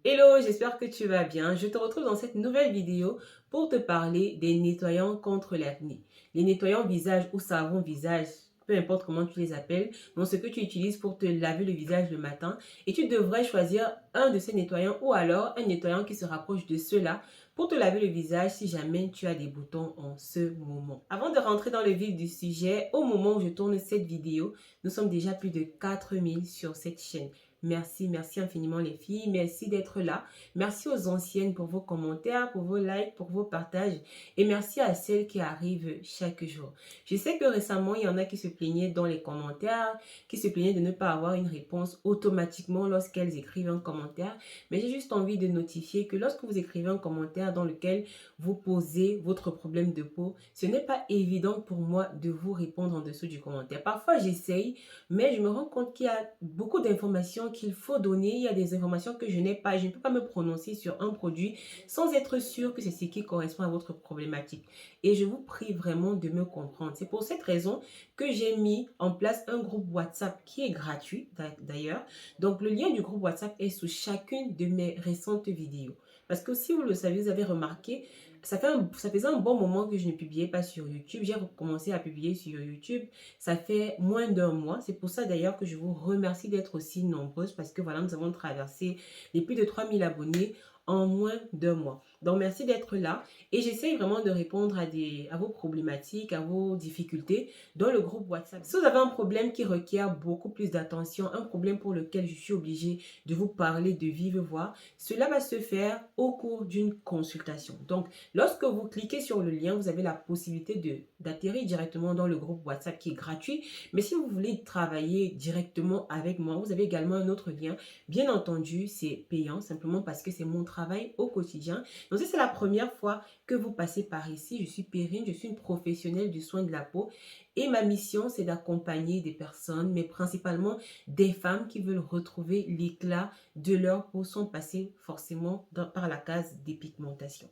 Hello, j'espère que tu vas bien. Je te retrouve dans cette nouvelle vidéo pour te parler des nettoyants contre l'acné. Les nettoyants visage ou savon visage, peu importe comment tu les appelles, donc ce que tu utilises pour te laver le visage le matin. Et tu devrais choisir un de ces nettoyants ou alors un nettoyant qui se rapproche de ceux-là pour te laver le visage si jamais tu as des boutons en ce moment. Avant de rentrer dans le vif du sujet, au moment où je tourne cette vidéo, nous sommes déjà plus de 4000 sur cette chaîne. Merci, merci infiniment les filles. Merci d'être là. Merci aux anciennes pour vos commentaires, pour vos likes, pour vos partages. Et merci à celles qui arrivent chaque jour. Je sais que récemment, il y en a qui se plaignaient dans les commentaires, qui se plaignaient de ne pas avoir une réponse automatiquement lorsqu'elles écrivent un commentaire. Mais j'ai juste envie de notifier que lorsque vous écrivez un commentaire dans lequel vous posez votre problème de peau, ce n'est pas évident pour moi de vous répondre en dessous du commentaire. Parfois, j'essaye, mais je me rends compte qu'il y a beaucoup d'informations qu'il faut donner. Il y a des informations que je n'ai pas. Je ne peux pas me prononcer sur un produit sans être sûr que c'est ce qui correspond à votre problématique. Et je vous prie vraiment de me comprendre. C'est pour cette raison que j'ai mis en place un groupe WhatsApp qui est gratuit d'ailleurs. Donc, le lien du groupe WhatsApp est sous chacune de mes récentes vidéos. Parce que si vous le savez, vous avez remarqué, ça faisait un bon moment que je ne publiais pas sur YouTube. J'ai recommencé à publier sur YouTube. Ça fait moins d'un mois. C'est pour ça d'ailleurs que je vous remercie d'être aussi nombreuses parce que voilà, nous avons traversé les plus de 3000 abonnés en moins d'un mois. Donc, merci d'être là et j'essaye vraiment de répondre à vos problématiques, à vos difficultés dans le groupe WhatsApp. Si vous avez un problème qui requiert beaucoup plus d'attention, un problème pour lequel je suis obligée de vous parler de vive voix, cela va se faire au cours d'une consultation. Donc, lorsque vous cliquez sur le lien, vous avez la possibilité d'atterrir directement dans le groupe WhatsApp qui est gratuit. Mais si vous voulez travailler directement avec moi, vous avez également un autre lien. Bien entendu, c'est payant simplement parce que c'est mon travail au quotidien. Donc, si c'est la première fois que vous passez par ici, je suis Perrine, je suis une professionnelle du soin de la peau et ma mission, c'est d'accompagner des personnes, mais principalement des femmes qui veulent retrouver l'éclat de leur peau sans passer forcément par la case dépigmentation.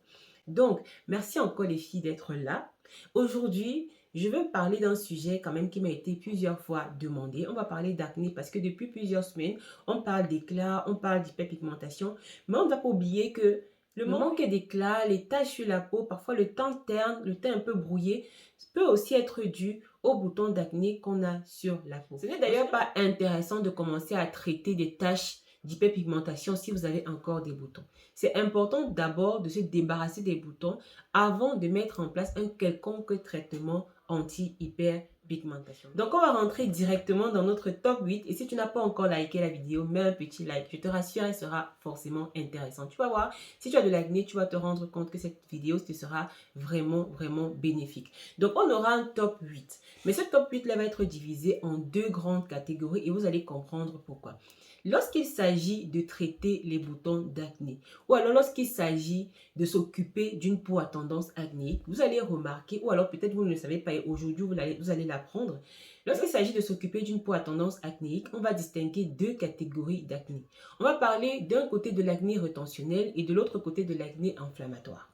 Donc, merci encore les filles d'être là. Aujourd'hui, je veux parler d'un sujet quand même qui m'a été plusieurs fois demandé. On va parler d'acné parce que depuis plusieurs semaines, on parle d'éclat, on parle d'hyperpigmentation, mais on ne va pas oublier que le manque d'éclat, les taches sur la peau, parfois le teint terne, le teint un peu brouillé, peut aussi être dû aux boutons d'acné qu'on a sur la peau. Ce n'est d'ailleurs pas intéressant de commencer à traiter des taches d'hyperpigmentation si vous avez encore des boutons. C'est important d'abord de se débarrasser des boutons avant de mettre en place un quelconque traitement anti-hyperpigmentation. Donc, on va rentrer directement dans notre top 8. Et si tu n'as pas encore liké la vidéo, mets un petit like. Je te rassure, elle sera forcément intéressante. Tu vas voir, si tu as de l'acné, tu vas te rendre compte que cette vidéo te sera vraiment, vraiment bénéfique. Donc, on aura un top 8. Mais ce top 8 là va être divisé en deux grandes catégories et vous allez comprendre pourquoi. Lorsqu'il s'agit de traiter les boutons d'acné ou alors lorsqu'il s'agit de s'occuper d'une peau à tendance acnéique, vous allez remarquer, ou alors peut-être vous ne le savez pas et aujourd'hui vous allez l'apprendre. Lorsqu'il s'agit de s'occuper d'une peau à tendance acnéique, on va distinguer deux catégories d'acné. On va parler d'un côté de l'acné retentionnel et de l'autre côté de l'acné inflammatoire.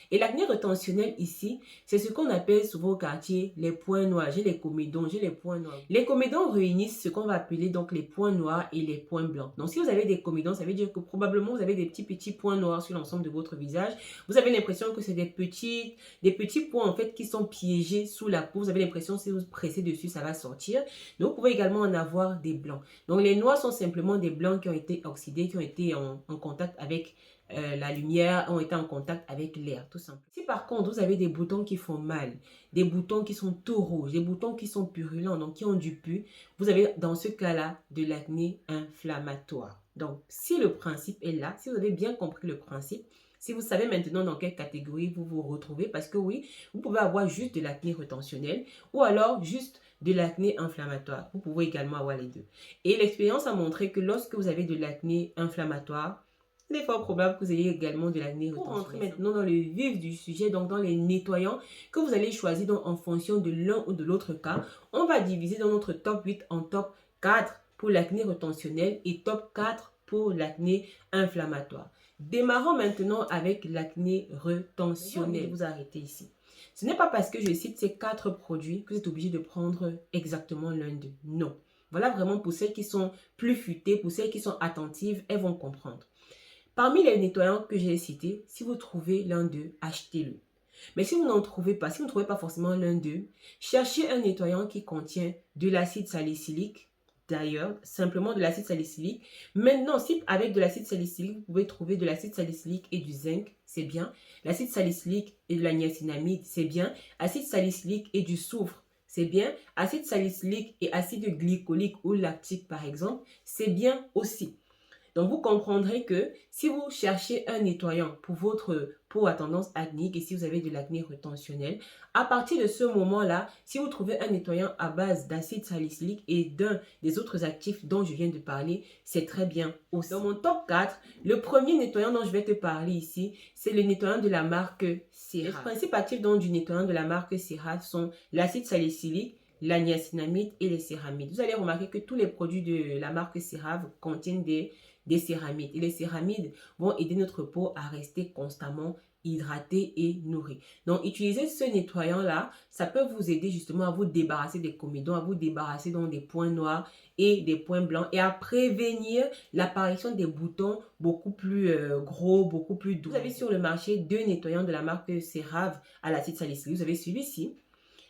Et l'acné retentionnel ici, c'est ce qu'on appelle souvent au quartier les points noirs. J'ai les comédons, j'ai les points noirs. Les comédons réunissent ce qu'on va appeler donc les points noirs et les points blancs. Donc si vous avez des comédons, ça veut dire que probablement vous avez des petits points noirs sur l'ensemble de votre visage. Vous avez l'impression que c'est des petits points en fait qui sont piégés sous la peau. Vous avez l'impression que si vous pressez dessus, ça va sortir. Donc vous pouvez également en avoir des blancs. Donc les noirs sont simplement des blancs qui ont été oxydés, qui ont été en contact avec la lumière, ont été en contact avec l'air, tout simplement. Si par contre, vous avez des boutons qui font mal, des boutons qui sont tout rouges, des boutons qui sont purulents, donc qui ont du pus, vous avez dans ce cas-là de l'acné inflammatoire. Donc, si le principe est là, si vous avez bien compris le principe, si vous savez maintenant dans quelle catégorie vous vous retrouvez, parce que oui, vous pouvez avoir juste de l'acné retentionnel ou alors juste de l'acné inflammatoire. Vous pouvez également avoir les deux. Et l'expérience a montré que lorsque vous avez de l'acné inflammatoire, il est fort probable que vous ayez également de l'acné retentionnel. Pour rentrer maintenant dans le vif du sujet, donc dans les nettoyants que vous allez choisir donc en fonction de l'un ou de l'autre cas, on va diviser dans notre top 8 en top 4 pour l'acné retentionnel et top 4 pour l'acné inflammatoire. Démarrons maintenant avec l'acné retentionnel. Je vais vous arrêter ici. Ce n'est pas parce que je cite ces 4 produits que vous êtes obligé de prendre exactement l'un d'eux. Non. Voilà vraiment pour celles qui sont plus futées, pour celles qui sont attentives, elles vont comprendre. Parmi les nettoyants que j'ai cités, si vous trouvez l'un d'eux, achetez-le. Mais si vous n'en trouvez pas, si vous ne trouvez pas forcément l'un d'eux, cherchez un nettoyant qui contient de l'acide salicylique. D'ailleurs, simplement de l'acide salicylique. Maintenant, si avec de l'acide salicylique, vous pouvez trouver de l'acide salicylique et du zinc, c'est bien. L'acide salicylique et de la niacinamide, c'est bien. Acide salicylique et du soufre, c'est bien. Acide salicylique et acide glycolique ou lactique, par exemple, c'est bien aussi. Donc, vous comprendrez que si vous cherchez un nettoyant pour votre peau à tendance acnéique et si vous avez de l'acné retentionnel, à partir de ce moment-là, si vous trouvez un nettoyant à base d'acide salicylique et d'un des autres actifs dont je viens de parler, c'est très bien aussi. Dans mon top 4, le premier nettoyant dont je vais te parler ici, c'est le nettoyant de la marque CeraVe. Les principes actifs du nettoyant de la marque CeraVe sont l'acide salicylique, la niacinamide et les céramides. Vous allez remarquer que tous les produits de la marque CeraVe contiennent des céramides. Et les céramides vont aider notre peau à rester constamment hydratée et nourrie. Donc, utiliser ce nettoyant-là, ça peut vous aider justement à vous débarrasser des comédons, à vous débarrasser donc des points noirs et des points blancs et à prévenir l'apparition des boutons beaucoup plus gros, beaucoup plus doux. Vous avez sur le marché 2 nettoyants de la marque CeraVe à l'acide salicylique. Vous avez celui-ci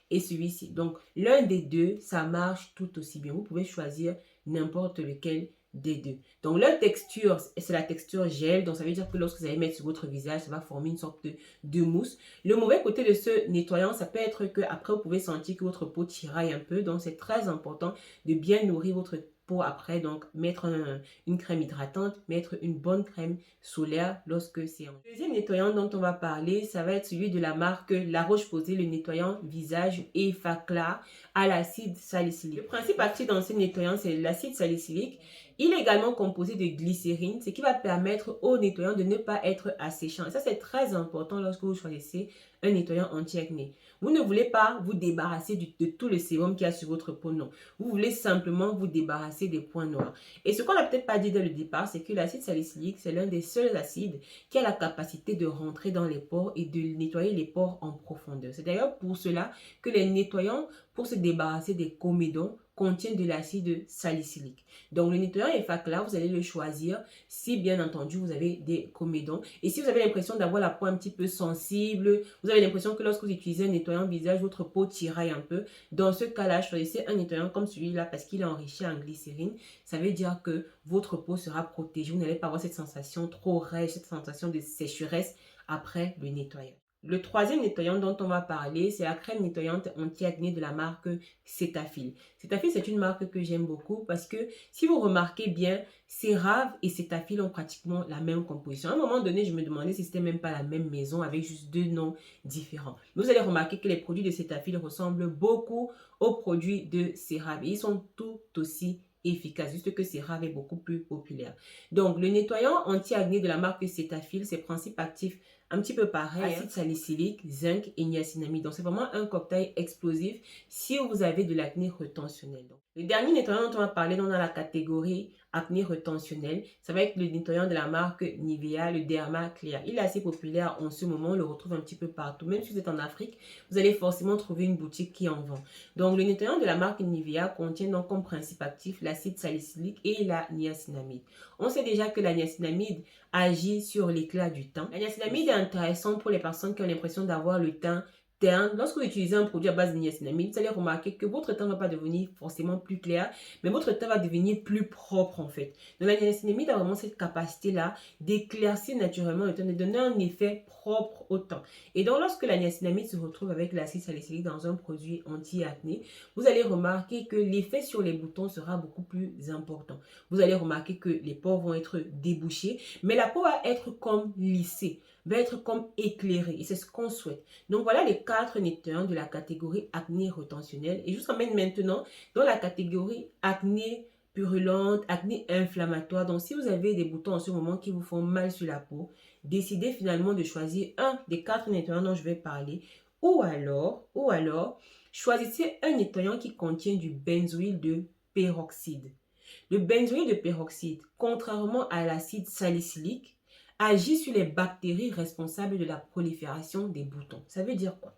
et celui-ci. Donc, l'un des deux, ça marche tout aussi bien. Vous pouvez choisir n'importe lequel des deux. Donc, leur texture, c'est la texture gel. Donc, ça veut dire que lorsque vous allez mettre sur votre visage, ça va former une sorte de mousse. Le mauvais côté de ce nettoyant, ça peut être que après vous pouvez sentir que votre peau tiraille un peu. Donc, c'est très important de bien nourrir votre peau après. Donc, mettre une crème hydratante, mettre une bonne crème solaire lorsque c'est en... Le deuxième nettoyant dont on va parler, ça va être celui de la marque La Roche-Posay, le nettoyant visage Effaclar à l'acide salicylique. Le principe actif dans ce nettoyant, c'est l'acide salicylique. Il est également composé de glycérine, ce qui va permettre au nettoyant de ne pas être asséchant. Et ça, c'est très important lorsque vous choisissez un nettoyant anti-acné. Vous ne voulez pas vous débarrasser de tout le sérum qu'il y a sur votre peau, non. Vous voulez simplement vous débarrasser des points noirs. Et ce qu'on n'a peut-être pas dit dès le départ, c'est que l'acide salicylique, c'est l'un des seuls acides qui a la capacité de rentrer dans les pores et de nettoyer les pores en profondeur. C'est d'ailleurs pour cela que les nettoyants, pour se débarrasser des comédons, contiennent de l'acide salicylique. Donc, le nettoyant Effaclar, vous allez le choisir si, bien entendu, vous avez des comédons. Et si vous avez l'impression d'avoir la peau un petit peu sensible, vous avez l'impression que lorsque vous utilisez un nettoyant visage, votre peau tiraille un peu. Dans ce cas-là, choisissez un nettoyant comme celui-là parce qu'il est enrichi en glycérine. Ça veut dire que votre peau sera protégée. Vous n'allez pas avoir cette sensation trop rêche, cette sensation de sécheresse après le nettoyage. Le troisième nettoyant dont on va parler, c'est la crème nettoyante anti-acné de la marque Cetaphil. Cetaphil, c'est une marque que j'aime beaucoup parce que si vous remarquez bien, CeraVe et Cetaphil ont pratiquement la même composition. À un moment donné, je me demandais si c'était même pas la même maison avec juste 2 noms différents. Vous allez remarquer que les produits de Cetaphil ressemblent beaucoup aux produits de CeraVe. Ils sont tout aussi efficaces, juste que CeraVe est beaucoup plus populaire. Donc, le nettoyant anti-acné de la marque Cetaphil, ses principes actifs un petit peu pareil, acide salicylique, zinc et niacinamide. Donc, c'est vraiment un cocktail explosif si vous avez de l'acné retentionnel. Donc, le dernier nettoyant dont on va parler dans la catégorie acné retentionnel, ça va être le nettoyant de la marque Nivea, le Derma Clear. Il est assez populaire en ce moment, on le retrouve un petit peu partout. Même si vous êtes en Afrique, vous allez forcément trouver une boutique qui en vend. Donc, le nettoyant de la marque Nivea contient donc comme principe actif l'acide salicylique et la niacinamide. On sait déjà que la niacinamide agit sur l'éclat du teint. La niacinamide est intéressante pour les personnes qui ont l'impression d'avoir le teint terne. Lorsque vous utilisez un produit à base de niacinamide, vous allez remarquer que votre teint ne va pas devenir forcément plus clair, mais votre teint va devenir plus propre en fait. Donc la niacinamide a vraiment cette capacité-là d'éclaircir naturellement le teint, de donner un effet propre au teint. Et donc lorsque la niacinamide se retrouve avec l'acide salicylique dans un produit anti-acné, vous allez remarquer que l'effet sur les boutons sera beaucoup plus important. Vous allez remarquer que les pores vont être débouchés, mais la peau va être comme lissée, va être comme éclairée et c'est ce qu'on souhaite. Donc voilà les 4 nettoyants de la catégorie acné retentionnel et je vous emmène maintenant dans la catégorie acné purulente, acné inflammatoire. Donc si vous avez des boutons en ce moment qui vous font mal sur la peau, décidez finalement de choisir un des 4 nettoyants dont je vais parler ou alors choisissez un nettoyant qui contient du benzoïle de peroxyde. Le benzoïle de peroxyde, contrairement à l'acide salicylique, agit sur les bactéries responsables de la prolifération des boutons. Ça veut dire quoi?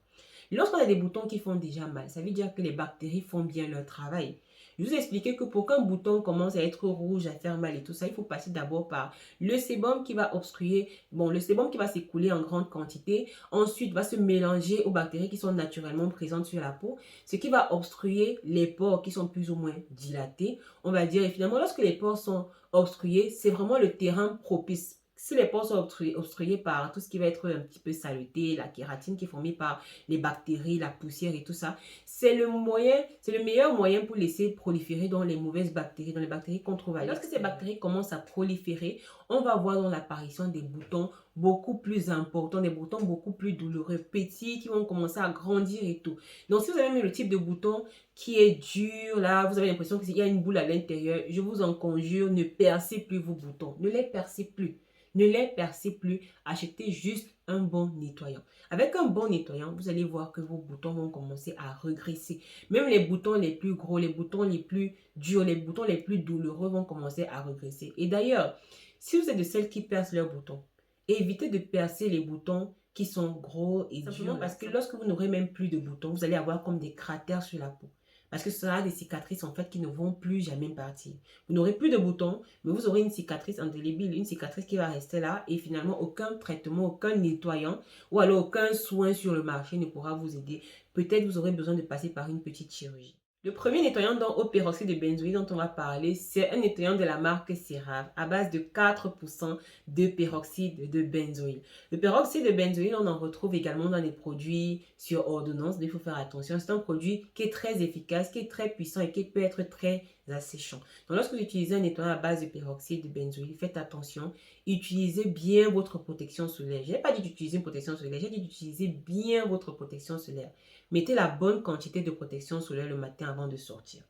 Lorsqu'on a des boutons qui font déjà mal, ça veut dire que les bactéries font bien leur travail. Je vous ai expliqué que pour qu'un bouton commence à être rouge, à faire mal et tout ça, il faut passer d'abord par le sébum qui va obstruer, bon, le sébum qui va s'écouler en grande quantité, ensuite va se mélanger aux bactéries qui sont naturellement présentes sur la peau, ce qui va obstruer les pores qui sont plus ou moins dilatés, on va dire. Et finalement, lorsque les pores sont obstrués, c'est vraiment le terrain propice. Si les pores sont obstrués par tout ce qui va être un petit peu saleté, la kératine qui est formée par les bactéries, la poussière et tout ça, c'est le meilleur moyen pour laisser proliférer dans les mauvaises bactéries, dans les bactéries qu'on trouve à l'extérieur. Lorsque ces bactéries commencent à proliférer, on va voir dans l'apparition des boutons beaucoup plus importants, des boutons beaucoup plus douloureux, petits, qui vont commencer à grandir et tout. Donc, si vous avez mis le type de bouton qui est dur, là, vous avez l'impression qu'il y a une boule à l'intérieur, je vous en conjure, ne percez plus vos boutons, ne les percez plus. Ne les percez plus, achetez juste un bon nettoyant. Avec un bon nettoyant, vous allez voir que vos boutons vont commencer à regresser. Même les boutons les plus gros, les boutons les plus durs, les boutons les plus douloureux vont commencer à regresser. Et d'ailleurs, si vous êtes de celles qui percent leurs boutons, évitez de percer les boutons qui sont gros et durs. Parce que lorsque vous n'aurez même plus de boutons, vous allez avoir comme des cratères sur la peau. Parce que ce sera des cicatrices en fait qui ne vont plus jamais partir. Vous n'aurez plus de boutons, mais vous aurez une cicatrice indélébile, une cicatrice qui va rester là et finalement aucun traitement, aucun nettoyant ou alors aucun soin sur le marché ne pourra vous aider. Peut-être vous aurez besoin de passer par une petite chirurgie. Le premier nettoyant au peroxyde de benzoïle dont on va parler, c'est un nettoyant de la marque CeraVe à base de 4% de peroxyde de benzoïle. Le peroxyde de benzoïle, on en retrouve également dans les produits sur ordonnance, mais il faut faire attention. C'est un produit qui est très efficace, qui est très puissant et qui peut être très asséchant. Donc lorsque vous utilisez un nettoyant à base de peroxyde de benzoïle, faites attention, utilisez bien votre protection solaire. Je n'ai pas dit d'utiliser une protection solaire, j'ai dit d'utiliser bien votre protection solaire. Mettez la bonne quantité de protection solaire le matin avant de sortir.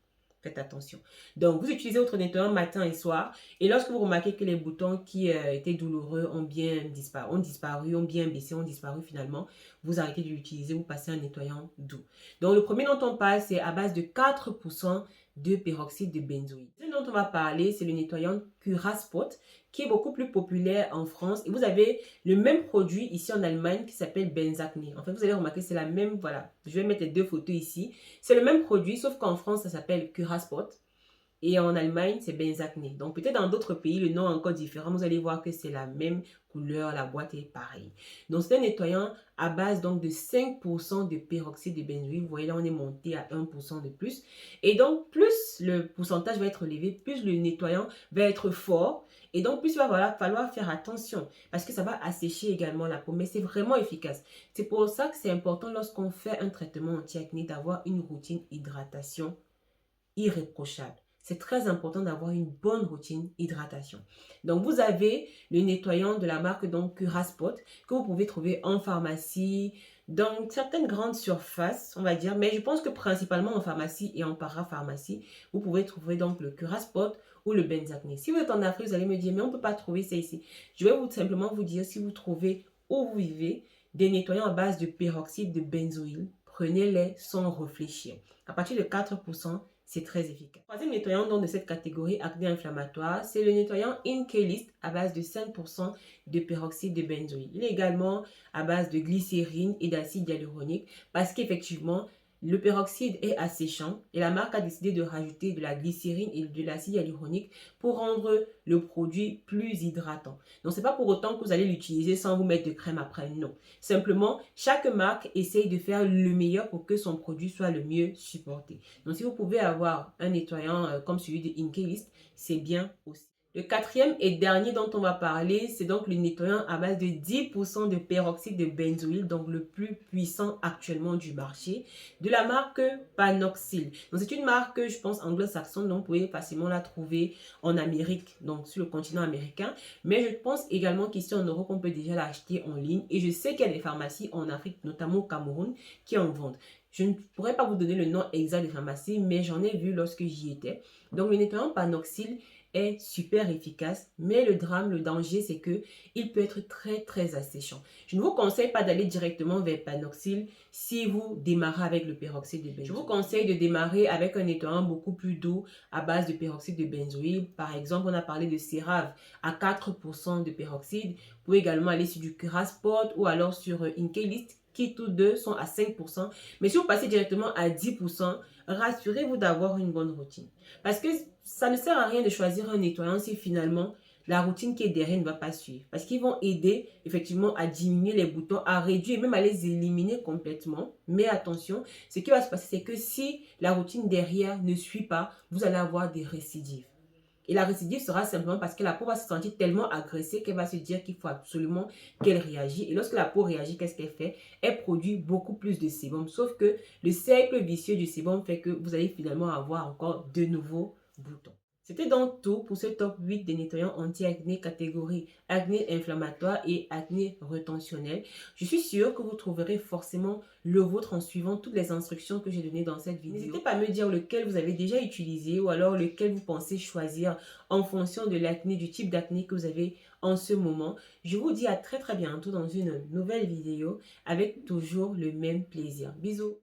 Faites attention. Donc, vous utilisez votre nettoyant matin et soir. Et lorsque vous remarquez que les boutons qui étaient douloureux ont bien disparu, ont bien baissé, ont disparu finalement, vous arrêtez de l'utiliser, vous passez un nettoyant doux. Donc, le premier dont on parle, c'est à base de 4% de peroxyde de benzoïle. Ce dont on va parler, c'est le nettoyant Curaspot, qui est beaucoup plus populaire en France. Et vous avez le même produit ici en Allemagne qui s'appelle Benzacne. En fait, vous allez remarquer, c'est la même, voilà. Je vais mettre les deux photos ici. C'est le même produit, sauf qu'en France, ça s'appelle Curaspot. Et en Allemagne, c'est Benzacne. Donc, peut-être dans d'autres pays, le nom est encore différent. Vous allez voir que c'est la même couleur, la boîte est pareille. Donc, c'est un nettoyant à base donc de 5% de peroxyde de benzoïle. Vous voyez, là, on est monté à 1% de plus. Et donc, plus le pourcentage va être élevé, plus le nettoyant va être fort. Et donc, plus il va falloir faire attention parce que ça va assécher également la peau. Mais c'est vraiment efficace. C'est pour ça que c'est important lorsqu'on fait un traitement anti-acné d'avoir une routine hydratation irréprochable. C'est très important d'avoir une bonne routine hydratation. Donc, vous avez le nettoyant de la marque Curaspot que vous pouvez trouver en pharmacie, dans certaines grandes surfaces, on va dire. Mais je pense que principalement en pharmacie et en parapharmacie, vous pouvez trouver donc le Curaspot ou le Benzacne. Si vous êtes en Afrique, vous allez me dire, mais on ne peut pas trouver ça ici. Je vais simplement vous dire, si vous trouvez où vous vivez des nettoyants à base de peroxyde de benzoïle, prenez-les sans réfléchir. À partir de 4%, c'est très efficace. Le troisième nettoyant de cette catégorie acné inflammatoire, c'est le nettoyant InKlist à base de 5% de peroxyde de benzoïle. Il est également à base de glycérine et d'acide hyaluronique parce qu'effectivement, le peroxyde est asséchant et la marque a décidé de rajouter de la glycérine et de l'acide hyaluronique pour rendre le produit plus hydratant. Donc, ce n'est pas pour autant que vous allez l'utiliser sans vous mettre de crème après, non. Simplement, chaque marque essaye de faire le meilleur pour que son produit soit le mieux supporté. Donc, si vous pouvez avoir un nettoyant comme celui de InKlist, c'est bien aussi. Le quatrième et dernier dont on va parler, c'est donc le nettoyant à base de 10% de peroxyde de benzoïle, donc le plus puissant actuellement du marché, de la marque Panoxyl. Donc c'est une marque, je pense, anglo-saxonne, donc vous pouvez facilement la trouver en Amérique, donc sur le continent américain. Mais je pense également qu'ici en Europe, on peut déjà l'acheter en ligne. Et je sais qu'il y a des pharmacies en Afrique, notamment au Cameroun, qui en vendent. Je ne pourrais pas vous donner le nom exact des pharmacies, mais j'en ai vu lorsque j'y étais. Donc le nettoyant Panoxyl est super efficace, mais le drame, le danger, c'est que il peut être très asséchant. Je ne vous conseille pas d'aller directement vers Panoxyl si vous démarrez avec le peroxyde de benzoïle. Je vous conseille de démarrer avec un nettoyant beaucoup plus doux à base de peroxyde de benzoïle. Par exemple, on a parlé de CeraVe à 4% de peroxyde. Vous pouvez également aller sur du Curaspot ou alors sur InKlist qui tous deux sont à 5%. Mais si vous passez directement à 10%, rassurez-vous d'avoir une bonne routine. Parce que ça ne sert à rien de choisir un nettoyant si finalement la routine qui est derrière ne va pas suivre. Parce qu'ils vont aider effectivement à diminuer les boutons, à réduire et même à les éliminer complètement. Mais attention, ce qui va se passer, c'est que si la routine derrière ne suit pas, vous allez avoir des récidives. Et la récidive sera simplement parce que la peau va se sentir tellement agressée qu'elle va se dire qu'il faut absolument qu'elle réagisse. Et lorsque la peau réagit, qu'est-ce qu'elle fait? Elle produit beaucoup plus de sébum. Sauf que le cercle vicieux du sébum fait que vous allez finalement avoir encore de nouveaux boutons. C'était donc tout pour ce top 8 des nettoyants anti-acné catégorie acné inflammatoire et acné retentionnel. Je suis sûre que vous trouverez forcément le vôtre en suivant toutes les instructions que j'ai données dans cette vidéo. N'hésitez pas à me dire lequel vous avez déjà utilisé ou alors lequel vous pensez choisir en fonction de l'acné, du type d'acné que vous avez en ce moment. Je vous dis à très bientôt dans une nouvelle vidéo avec toujours le même plaisir. Bisous!